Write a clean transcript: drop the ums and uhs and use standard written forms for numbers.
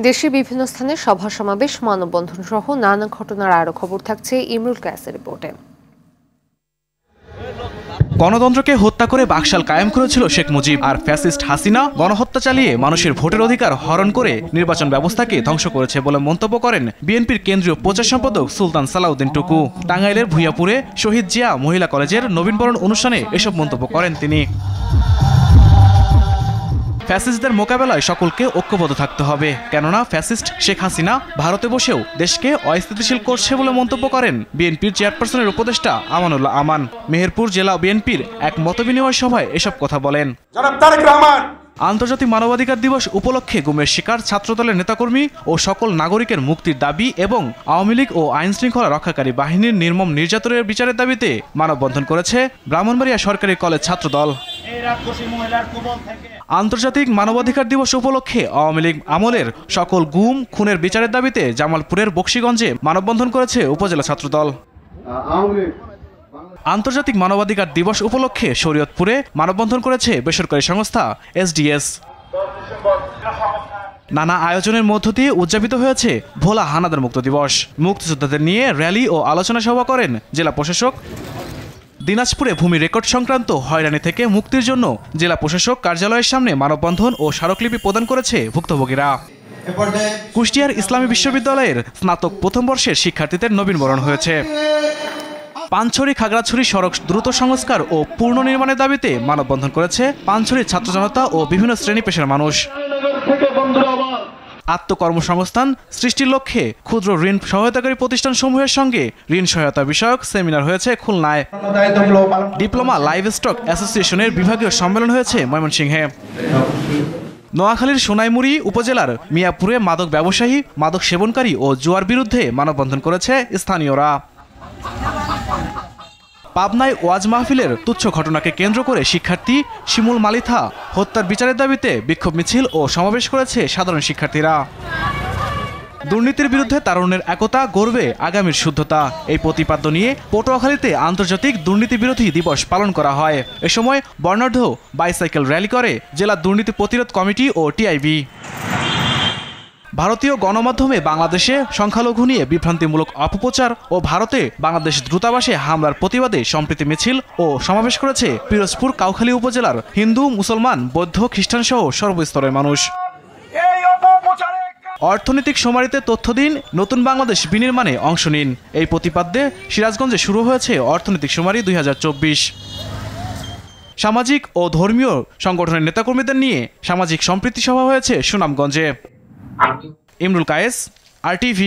দেশের বিভিন্ন স্থানে সভা সমাবেশ, মানববন্ধন সহ নানা ঘটনার আরো খবর থাকছে ইমরুল কায়েসের রিপোর্টে। গণতন্ত্রকে হত্যা করে বাকশাল কায়েম করেছিল শেখ মুজিব, আর ফ্যাসিস্ট হাসিনা গণহত্যা চালিয়ে মানুষের ভোটের অধিকার হরণ করে নির্বাচন ব্যবস্থাকে ধ্বংস করেছে বলে মন্তব্য করেন বিএনপির কেন্দ্রীয় প্রচার সম্পাদক সুলতান সালাউদ্দিন টুকু। টাঙ্গাইলের ভূঁইয়াপুরে শহীদ জিয়া মহিলা কলেজের নবীনবরণ অনুষ্ঠানে এসব মন্তব্য করেন তিনি। ফ্যাসিস্টদের মোকাবেলায় সকলকে ঐক্যবদ্ধ থাকতে হবে, কেননা ফ্যাসিস্ট শেখ হাসিনা ভারতে বসেও দেশকে অস্থিতিশীল করছে বলে মন্তব্য করেন বিএনপির চেয়ারপারসনের উপদেষ্টা আমানুল্লাহ আমান। মেহেরপুর জেলা বিএনপির এক মতবিনিময় সভায় এসব কথা বলেন। আন্তর্জাতিক মানবাধিকার দিবস উপলক্ষে গুমের শিকার ছাত্রদলের নেতাকর্মী ও সকল নাগরিকের মুক্তির দাবি এবং আওয়ামী লীগ ও আইন শৃঙ্খলা রক্ষাকারী বাহিনীর নির্মম নির্যাতনের বিচারের দাবিতে মানববন্ধন করেছে ব্রাহ্মণবাড়িয়া সরকারি কলেজ ছাত্রদল। আন্তর্জাতিক মানবাধিকার দিবস উপলক্ষে আওয়ামী লীগ আমলের সকল গুম খুনের বিচারের দাবিতে জামালপুরের বকশীগঞ্জে মানববন্ধন করেছে উপজেলা ছাত্রদল। আন্তর্জাতিক মানবাধিকার দিবস উপলক্ষে শরীয়তপুরে মানববন্ধন করেছে বেসরকারি সংস্থা এসডিএস। নানা আয়োজনের মধ্য দিয়ে উদযাপিত হয়েছে ভোলা হানাদার মুক্ত দিবস। মুক্তিযোদ্ধাদের নিয়ে র্যালি ও আলোচনা সভা করেন জেলা প্রশাসক। দিনাজপুরে ভূমি রেকর্ড সংক্রান্ত হয়রানি থেকে মুক্তির জন্য জেলা প্রশাসক কার্যালয়ের সামনে মানববন্ধন ও স্মারকলিপি প্রদান করেছে ভুক্তভোগীরা। কুষ্টিয়ার ইসলামী বিশ্ববিদ্যালয়ের স্নাতক প্রথম বর্ষের শিক্ষার্থীদের নবীনবরণ হয়েছে। পানছড়ি খাগড়াছড়ি সড়ক দ্রুত সংস্কার ও পুনর্নির্মাণের দাবিতে মানববন্ধন করেছে পানছড়ির ছাত্র জনতা ও বিভিন্ন শ্রেণী পেশার মানুষ। আত্মকর্মসংস্থান সৃষ্টির লক্ষ্যে ক্ষুদ্র ঋণ সহায়তাকারী প্রতিষ্ঠানসমূহের সঙ্গে ঋণ সহায়তা বিষয়ক সেমিনার হয়েছে খুলনায়। ডিপ্লোমা লাইভ স্টক অ্যাসোসিয়েশনের বিভাগীয় সম্মেলন হয়েছে ময়মনসিংহে। নোয়াখালীর সোনাইমুড়ি উপজেলার মিয়াপুরে মাদক ব্যবসায়ী, মাদক সেবনকারী ও জুয়ার বিরুদ্ধে মানববন্ধন করেছে স্থানীয়রা। পাবনায় ওয়াজ মাহফিলের তুচ্ছ ঘটনাকে কেন্দ্র করে শিক্ষার্থী শিমুল মালিথা হত্যার বিচারের দাবিতে বিক্ষোভ মিছিল ও সমাবেশ করেছে সাধারণ শিক্ষার্থীরা। দুর্নীতির বিরুদ্ধে তারুণ্যের একতা, গড়বে আগামীর শুদ্ধতা, এই প্রতিপাদ্য নিয়ে পটুয়াখালীতে আন্তর্জাতিক দুর্নীতি বিরোধী দিবস পালন করা হয়। এ সময় বর্ণাঢ্য বাইসাইকেল র্যালি করে জেলা দুর্নীতি প্রতিরোধ কমিটি ও টিআইবি। ভারতীয় গণমাধ্যমে বাংলাদেশে সংখ্যালঘু নিয়ে বিভ্রান্তিমূলক অপপ্রচার ও ভারতে বাংলাদেশ দূতাবাসে হামলার প্রতিবাদে সম্প্রীতি মিছিল ও সমাবেশ করেছে পিরোজপুর কাউখালী উপজেলার হিন্দু, মুসলমান, বৌদ্ধ, খ্রিস্টান সহ সর্বস্তরের মানুষ। অর্থনৈতিক শুমারিতে তথ্য দিন, নতুন বাংলাদেশ বিনির্মাণে অংশ নিন, এই প্রতিপাদ্যে সিরাজগঞ্জে শুরু হয়েছে অর্থনৈতিক শুমারি 2024। সামাজিক ও ধর্মীয় সংগঠনের নেতাকর্মীদের নিয়ে সামাজিক সম্প্রীতি সভা হয়েছে সুনামগঞ্জে। ইমরুল কায়েস, RTV।